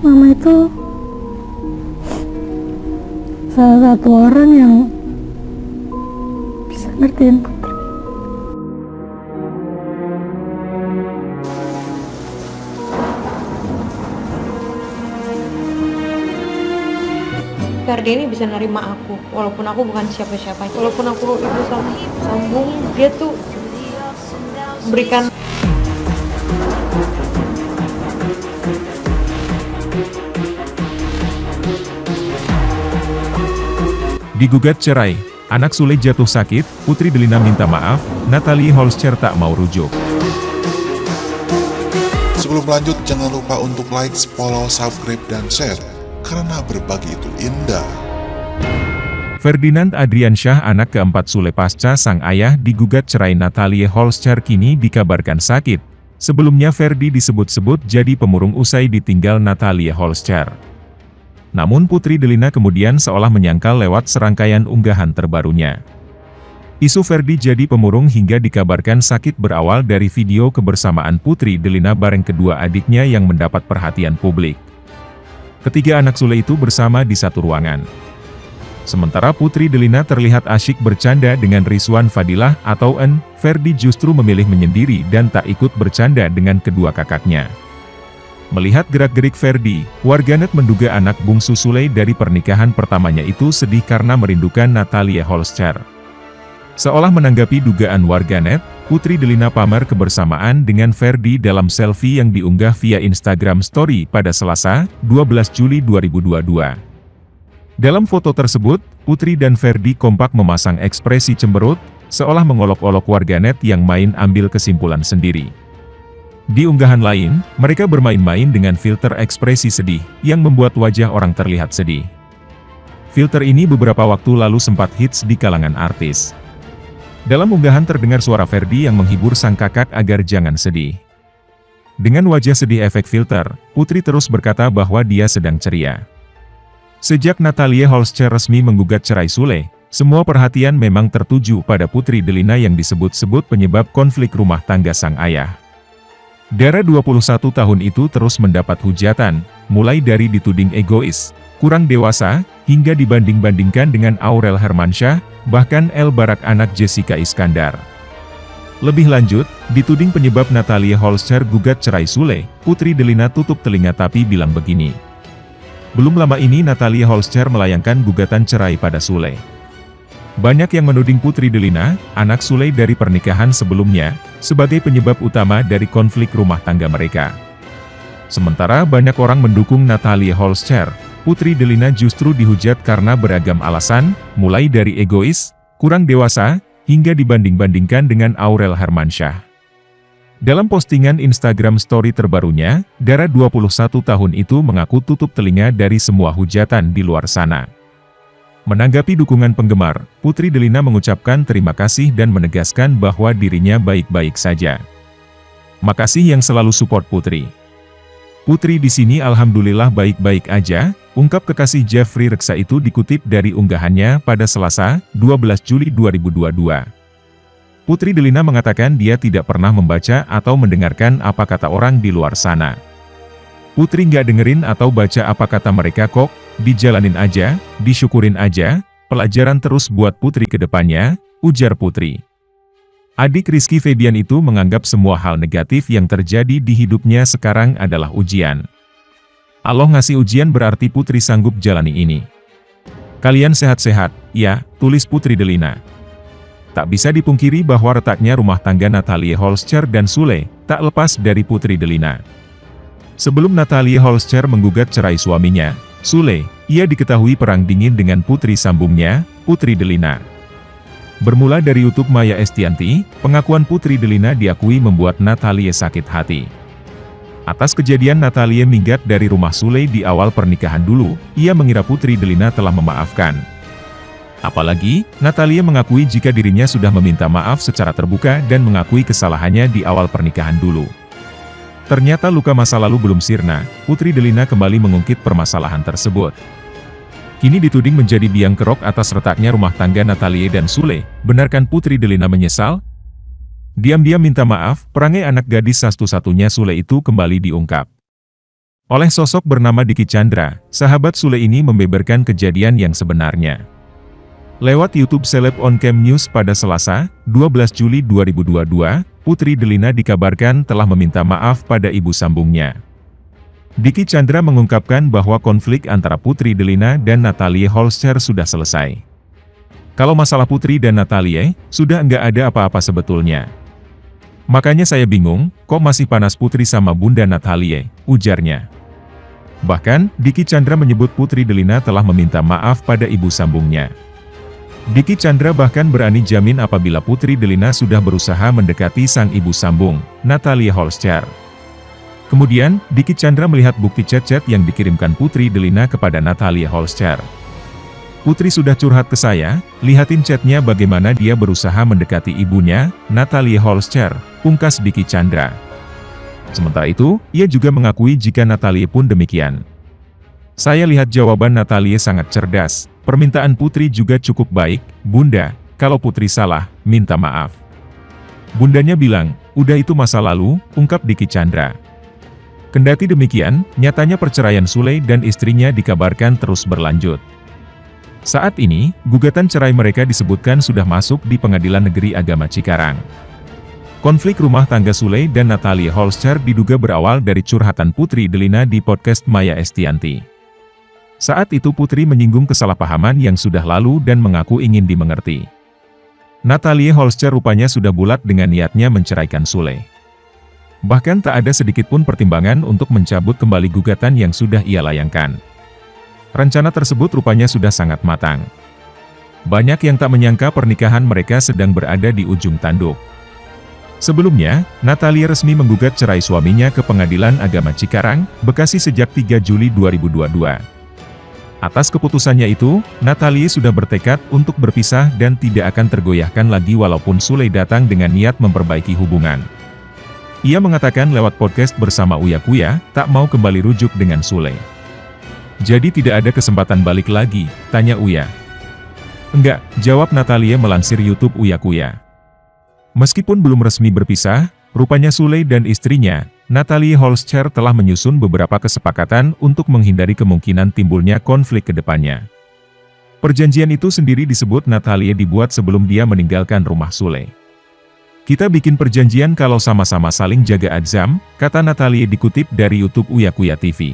Mama itu salah satu orang yang bisa ngertiin Putri. Ferdi ini bisa nerima aku, walaupun aku bukan siapa-siapa. Walaupun aku ibu sambung, dia tuh berikan. Digugat cerai, anak Sule jatuh sakit, Putri Delina minta maaf, Natalie Holscher tak mau rujuk. Sebelum lanjut, jangan lupa untuk like, follow, subscribe, dan share, karena berbagi itu indah. Ferdinand Adriansyah, anak keempat Sule pasca sang ayah digugat cerai Natalie Holscher, kini dikabarkan sakit. Sebelumnya Ferdi disebut-sebut jadi pemurung usai ditinggal Natalie Holscher. Namun Putri Delina kemudian seolah menyangkal lewat serangkaian unggahan terbarunya. Isu Ferdi jadi pemurung hingga dikabarkan sakit berawal dari video kebersamaan Putri Delina bareng kedua adiknya yang mendapat perhatian publik. Ketiga anak Sule itu bersama di satu ruangan. Sementara Putri Delina terlihat asyik bercanda dengan Rizwan Fadilah atau En, Ferdi justru memilih menyendiri dan tak ikut bercanda dengan kedua kakaknya. Melihat gerak-gerik Ferdi, warganet menduga anak bungsu Sule dari pernikahan pertamanya itu sedih karena merindukan Natalie Holscher. Seolah menanggapi dugaan warganet, Putri Delina pamer kebersamaan dengan Ferdi dalam selfie yang diunggah via Instagram Story pada Selasa, 12 Juli 2022. Dalam foto tersebut, Putri dan Ferdi kompak memasang ekspresi cemberut, seolah mengolok-olok warganet yang main ambil kesimpulan sendiri. Di unggahan lain, mereka bermain-main dengan filter ekspresi sedih, yang membuat wajah orang terlihat sedih. Filter ini beberapa waktu lalu sempat hits di kalangan artis. Dalam unggahan terdengar suara Ferdi yang menghibur sang kakak agar jangan sedih. Dengan wajah sedih efek filter, Putri terus berkata bahwa dia sedang ceria. Sejak Natalie Holscher resmi menggugat cerai Sule, semua perhatian memang tertuju pada Putri Delina yang disebut-sebut penyebab konflik rumah tangga sang ayah. Dara 21 tahun itu terus mendapat hujatan, mulai dari dituding egois, kurang dewasa, hingga dibanding-bandingkan dengan Aurel Hermansyah, bahkan El Barak anak Jessica Iskandar. Lebih lanjut, dituding penyebab Natalie Holscher gugat cerai Sule, Putri Delina tutup telinga tapi bilang begini. Belum lama ini Natalie Holscher melayangkan gugatan cerai pada Sule. Banyak yang menuding Putri Delina, anak Sule dari pernikahan sebelumnya, sebagai penyebab utama dari konflik rumah tangga mereka. Sementara banyak orang mendukung Natalie Holscher, Putri Delina justru dihujat karena beragam alasan, mulai dari egois, kurang dewasa, hingga dibanding-bandingkan dengan Aurel Hermansyah. Dalam postingan Instagram Story terbarunya, Dara 21 tahun itu mengaku tutup telinga dari semua hujatan di luar sana. Menanggapi dukungan penggemar, Putri Delina mengucapkan terima kasih dan menegaskan bahwa dirinya baik-baik saja. Makasih yang selalu support Putri. Putri di sini alhamdulillah baik-baik aja, ungkap kekasih Jeffrey Reksa itu dikutip dari unggahannya pada Selasa, 12 Juli 2022. Putri Delina mengatakan dia tidak pernah membaca atau mendengarkan apa kata orang di luar sana. Putri nggak dengerin atau baca apa kata mereka kok, dijalanin aja, disyukurin aja, pelajaran terus buat Putri ke depannya, ujar Putri. Adik Rizky Febian itu menganggap semua hal negatif yang terjadi di hidupnya sekarang adalah ujian. Allah ngasih ujian berarti Putri sanggup jalani ini. Kalian sehat-sehat, ya, tulis Putri Delina. Tak bisa dipungkiri bahwa retaknya rumah tangga Natalie Holscher dan Sule, tak lepas dari Putri Delina. Sebelum Natalie Holscher menggugat cerai suaminya, Sule, ia diketahui perang dingin dengan putri sambungnya, Putri Delina. Bermula dari YouTube Maya Estianti, pengakuan Putri Delina diakui membuat Natalie sakit hati. Atas kejadian Natalie minggat dari rumah Sule di awal pernikahan dulu, ia mengira Putri Delina telah memaafkan. Apalagi, Natalie mengakui jika dirinya sudah meminta maaf secara terbuka dan mengakui kesalahannya di awal pernikahan dulu. Ternyata luka masa lalu belum sirna, Putri Delina kembali mengungkit permasalahan tersebut. Kini dituding menjadi biang kerok atas retaknya rumah tangga Natalie dan Sule, benarkan Putri Delina menyesal? Diam-diam minta maaf, perangai anak gadis satu-satunya Sule itu kembali diungkap. Oleh sosok bernama Diki Chandra, sahabat Sule ini membeberkan kejadian yang sebenarnya. Lewat YouTube Seleb On Cam News pada Selasa, 12 Juli 2022, Putri Delina dikabarkan telah meminta maaf pada ibu sambungnya. Diki Chandra mengungkapkan bahwa konflik antara Putri Delina dan Natalie Holscher sudah selesai. Kalau masalah Putri dan Natalie, sudah enggak ada apa-apa sebetulnya. Makanya saya bingung, kok masih panas Putri sama Bunda Natalie, ujarnya. Bahkan, Diki Chandra menyebut Putri Delina telah meminta maaf pada ibu sambungnya. Diki Chandra bahkan berani jamin apabila Putri Delina sudah berusaha mendekati sang ibu sambung, Natalie Holscher. Kemudian, Diki Chandra melihat bukti chat-chat yang dikirimkan Putri Delina kepada Natalie Holscher. Putri sudah curhat ke saya, lihatin chatnya bagaimana dia berusaha mendekati ibunya, Natalie Holscher, pungkas Diki Chandra. Sementara itu, ia juga mengakui jika Natalie pun demikian. Saya lihat jawaban Natalie sangat cerdas, permintaan Putri juga cukup baik, Bunda, kalau Putri salah, minta maaf. Bundanya bilang, udah itu masa lalu, ungkap Diki Chandra. Kendati demikian, nyatanya perceraian Sule dan istrinya dikabarkan terus berlanjut. Saat ini, gugatan cerai mereka disebutkan sudah masuk di Pengadilan Negeri Agama Cikarang. Konflik rumah tangga Sule dan Natalie Holscher diduga berawal dari curhatan Putri Delina di podcast Maya Estianty. Saat itu Putri menyinggung kesalahpahaman yang sudah lalu dan mengaku ingin dimengerti. Natalie Holscher rupanya sudah bulat dengan niatnya menceraikan Sule. Bahkan tak ada sedikitpun pertimbangan untuk mencabut kembali gugatan yang sudah ia layangkan. Rencana tersebut rupanya sudah sangat matang. Banyak yang tak menyangka pernikahan mereka sedang berada di ujung tanduk. Sebelumnya, Natalie resmi menggugat cerai suaminya ke Pengadilan Agama Cikarang, Bekasi sejak 3 Juli 2022. Atas keputusannya itu, Natalie sudah bertekad untuk berpisah dan tidak akan tergoyahkan lagi walaupun Sule datang dengan niat memperbaiki hubungan. Ia mengatakan lewat podcast bersama Uya Kuya, tak mau kembali rujuk dengan Sule. Jadi tidak ada kesempatan balik lagi, tanya Uya. Enggak, jawab Natalie melansir YouTube Uya Kuya. Meskipun belum resmi berpisah, rupanya Sule dan istrinya, Natalie Holscher telah menyusun beberapa kesepakatan untuk menghindari kemungkinan timbulnya konflik ke depannya. Perjanjian itu sendiri disebut Natalie dibuat sebelum dia meninggalkan rumah Sule. Kita bikin perjanjian kalau sama-sama saling jaga adzam, kata Natalie dikutip dari YouTube Uya Kuya TV.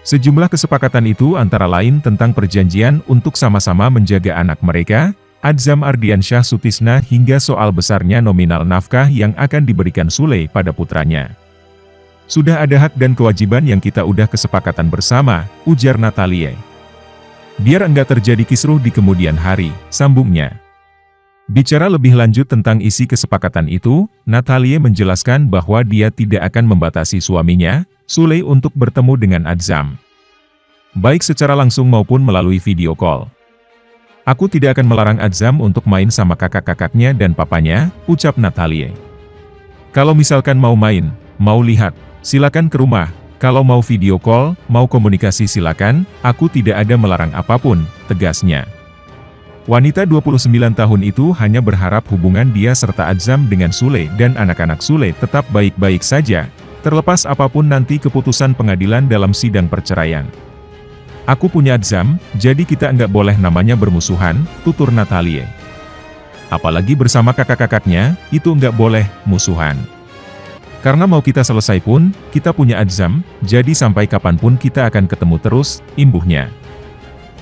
Sejumlah kesepakatan itu antara lain tentang perjanjian untuk sama-sama menjaga anak mereka, Adzam Ardiansyah Sutisna hingga soal besarnya nominal nafkah yang akan diberikan Sule pada putranya. Sudah ada hak dan kewajiban yang kita udah kesepakatan bersama, ujar Natalie. Biar enggak terjadi kisruh di kemudian hari, sambungnya. Bicara lebih lanjut tentang isi kesepakatan itu, Natalie menjelaskan bahwa dia tidak akan membatasi suaminya, Sule untuk bertemu dengan Adzam. Baik secara langsung maupun melalui video call. Aku tidak akan melarang Adzam untuk main sama kakak-kakaknya dan papanya, ucap Natalie. Kalau misalkan mau main, mau lihat, silakan ke rumah. Kalau mau video call, mau komunikasi silakan, aku tidak ada melarang apapun, tegasnya. Wanita 29 tahun itu hanya berharap hubungan dia serta Adzam dengan Sule dan anak-anak Sule tetap baik-baik saja, terlepas apapun nanti keputusan pengadilan dalam sidang perceraian. Aku punya Adzam, jadi kita enggak boleh namanya bermusuhan, tutur Natalie. Apalagi bersama kakak-kakaknya, itu enggak boleh musuhan. Karena mau kita selesai pun, kita punya Adzam, jadi sampai kapanpun kita akan ketemu terus, imbuhnya.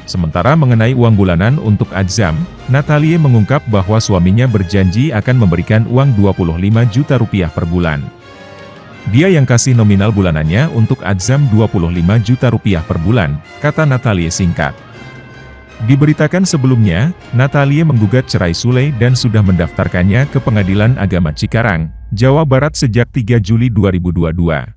Sementara mengenai uang bulanan untuk Adzam, Natalie mengungkap bahwa suaminya berjanji akan memberikan uang 25 juta rupiah per bulan. Dia yang kasih nominal bulanannya untuk Adzam 25 juta rupiah per bulan, kata Natalie singkat. Diberitakan sebelumnya, Natalie menggugat cerai Sule dan sudah mendaftarkannya ke Pengadilan Agama Cikarang, Jawa Barat sejak 3 Juli 2022.